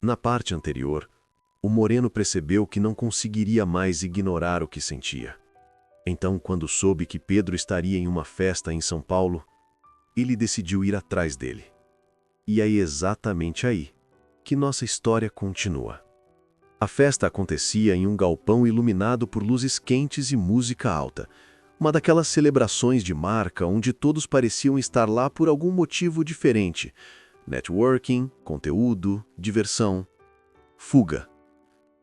Na parte anterior, o Moreno percebeu que não conseguiria mais ignorar o que sentia. Então, quando soube que Pedro estaria em uma festa em São Paulo, ele decidiu ir atrás dele. E é exatamente aí que nossa história continua. A festa acontecia em um galpão iluminado por luzes quentes e música alta, uma daquelas celebrações de marca onde todos pareciam estar lá por algum motivo diferente: networking, conteúdo, diversão, fuga.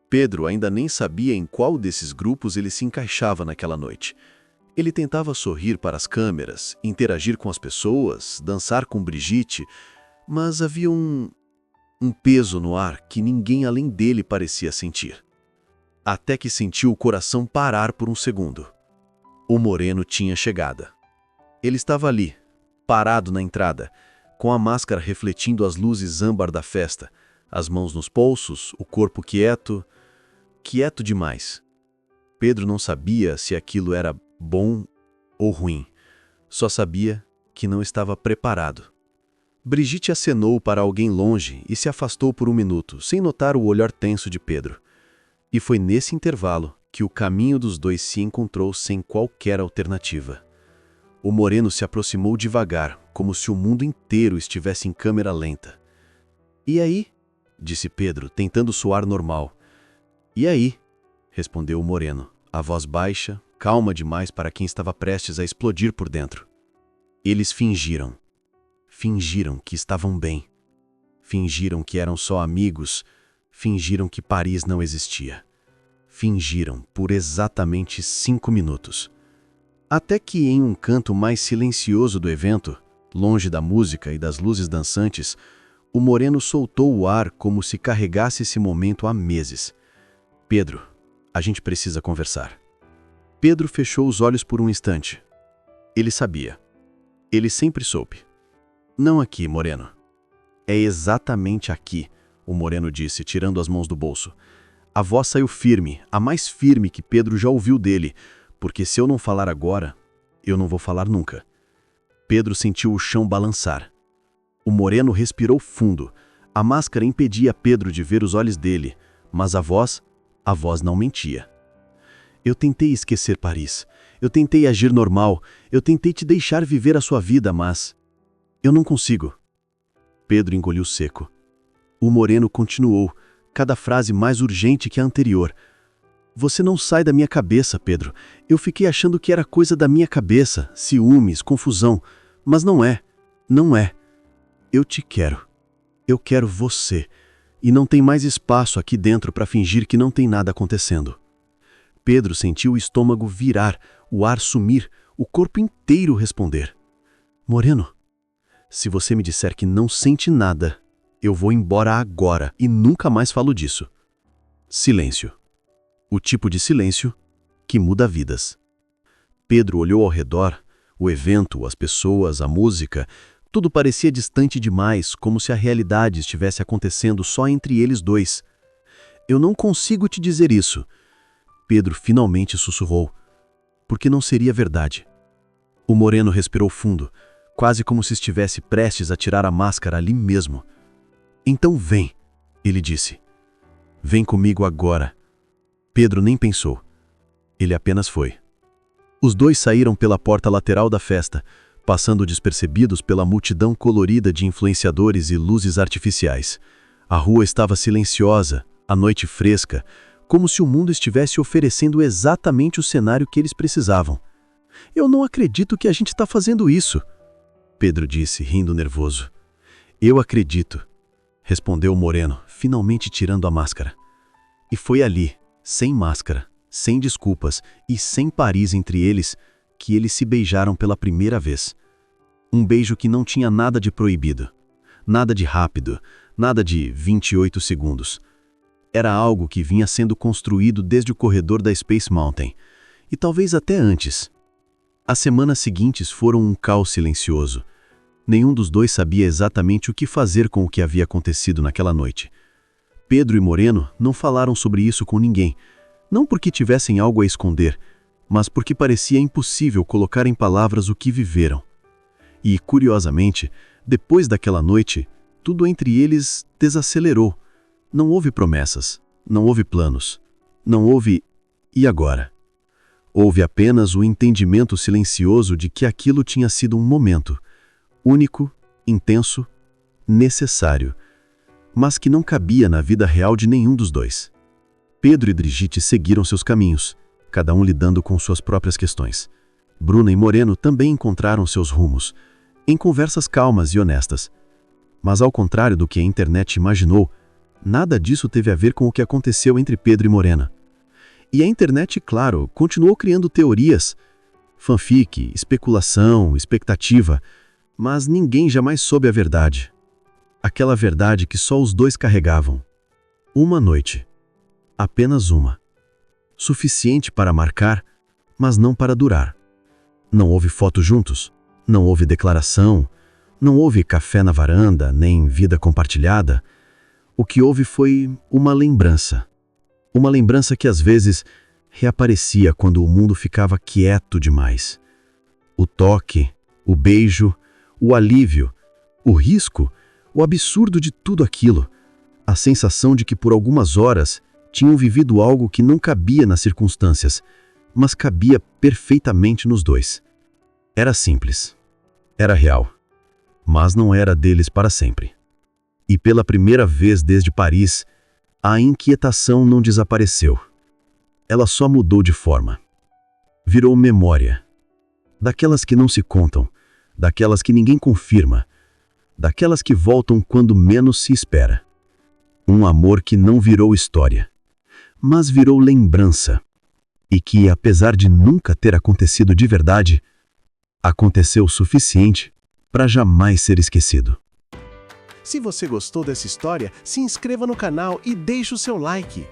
Pedro ainda nem sabia em qual desses grupos ele se encaixava naquela noite. Ele tentava sorrir para as câmeras, interagir com as pessoas, dançar com Brigitte, mas havia um peso no ar que ninguém além dele parecia sentir. Até que sentiu o coração parar por um segundo. O Moreno tinha chegado. Ele estava ali, parado na entrada, com a máscara refletindo as luzes âmbar da festa, as mãos nos bolsos, o corpo quieto demais. Pedro não sabia se aquilo era bom ou ruim, só sabia que não estava preparado. Brigitte acenou para alguém longe e se afastou por um minuto, sem notar o olhar tenso de Pedro. E foi nesse intervalo que o caminho dos dois se encontrou sem qualquer alternativa. O Moreno se aproximou devagar, como se o mundo inteiro estivesse em câmera lenta. "E aí?", disse Pedro, tentando soar normal. "E aí?", respondeu o Moreno, a voz baixa, calma demais para quem estava prestes a explodir por dentro. Eles fingiram. Fingiram que estavam bem. Fingiram que eram só amigos. Fingiram que Paris não existia. Fingiram por exatamente 5 minutos. Até que em um canto mais silencioso do evento, longe da música e das luzes dançantes, o Moreno soltou o ar como se carregasse esse momento há meses. "Pedro, a gente precisa conversar." Pedro fechou os olhos por um instante. Ele sabia. Ele sempre soube. "Não aqui, Moreno." "É exatamente aqui", o Moreno disse, tirando as mãos do bolso. A voz saiu firme, a mais firme que Pedro já ouviu dele, porque se eu não falar agora, eu não vou falar nunca. Pedro sentiu o chão balançar. O Moreno respirou fundo. A máscara impedia Pedro de ver os olhos dele, mas a voz não mentia. "Eu tentei esquecer Paris. Eu tentei agir normal. Eu tentei te deixar viver a sua vida, mas eu não consigo." Pedro engoliu seco. O Moreno continuou, cada frase mais urgente que a anterior. "Você não sai da minha cabeça, Pedro. Eu fiquei achando que era coisa da minha cabeça, ciúmes, confusão. Mas não é. Não é. Eu te quero. Eu quero você. E não tem mais espaço aqui dentro para fingir que não tem nada acontecendo." Pedro sentiu o estômago virar, o ar sumir, o corpo inteiro responder. "Moreno, se você me disser que não sente nada, eu vou embora agora e nunca mais falo disso." Silêncio. O tipo de silêncio que muda vidas. Pedro olhou ao redor, o evento, as pessoas, a música, tudo parecia distante demais, como se a realidade estivesse acontecendo só entre eles dois. "Eu não consigo te dizer isso", Pedro finalmente sussurrou, "porque não seria verdade." O Moreno respirou fundo, quase como se estivesse prestes a tirar a máscara ali mesmo. "Então vem", ele disse. "Vem comigo agora." Pedro nem pensou. Ele apenas foi. Os dois saíram pela porta lateral da festa, passando despercebidos pela multidão colorida de influenciadores e luzes artificiais. A rua estava silenciosa, a noite fresca, como se o mundo estivesse oferecendo exatamente o cenário que eles precisavam. "Eu não acredito que a gente está fazendo isso", Pedro disse, rindo nervoso. "Eu acredito", respondeu Moreno, finalmente tirando a máscara. E foi ali, sem máscara, sem desculpas e sem Paris entre eles, que eles se beijaram pela primeira vez. Um beijo que não tinha nada de proibido, nada de rápido, nada de 28 segundos. Era algo que vinha sendo construído desde o corredor da Space Mountain, e talvez até antes. As semanas seguintes foram um caos silencioso. Nenhum dos dois sabia exatamente o que fazer com o que havia acontecido naquela noite. Pedro e Moreno não falaram sobre isso com ninguém, não porque tivessem algo a esconder, mas porque parecia impossível colocar em palavras o que viveram. E, curiosamente, depois daquela noite, tudo entre eles desacelerou. Não houve promessas, não houve planos, não houve "e agora?". Houve apenas o entendimento silencioso de que aquilo tinha sido um momento, único, intenso, necessário, mas que não cabia na vida real de nenhum dos dois. Pedro e Brigitte seguiram seus caminhos, cada um lidando com suas próprias questões. Bruna e Moreno também encontraram seus rumos, em conversas calmas e honestas. Mas ao contrário do que a internet imaginou, nada disso teve a ver com o que aconteceu entre Pedro e Morena. E a internet, claro, continuou criando teorias, fanfic, especulação, expectativa, mas ninguém jamais soube a verdade. Aquela verdade que só os dois carregavam. Uma noite. Apenas uma. Suficiente para marcar, mas não para durar. Não houve foto juntos, não houve declaração, não houve café na varanda, nem vida compartilhada. O que houve foi uma lembrança. Uma lembrança que às vezes reaparecia quando o mundo ficava quieto demais. O toque, o beijo, o alívio, o risco, o absurdo de tudo aquilo. A sensação de que por algumas horas tinham vivido algo que não cabia nas circunstâncias, mas cabia perfeitamente nos dois. Era simples. Era real. Mas não era deles para sempre. E pela primeira vez desde Paris, a inquietação não desapareceu. Ela só mudou de forma. Virou memória. Daquelas que não se contam, daquelas que ninguém confirma, daquelas que voltam quando menos se espera. Um amor que não virou história, mas virou lembrança. E que, apesar de nunca ter acontecido de verdade, aconteceu o suficiente para jamais ser esquecido. Se você gostou dessa história, se inscreva no canal e deixe o seu like.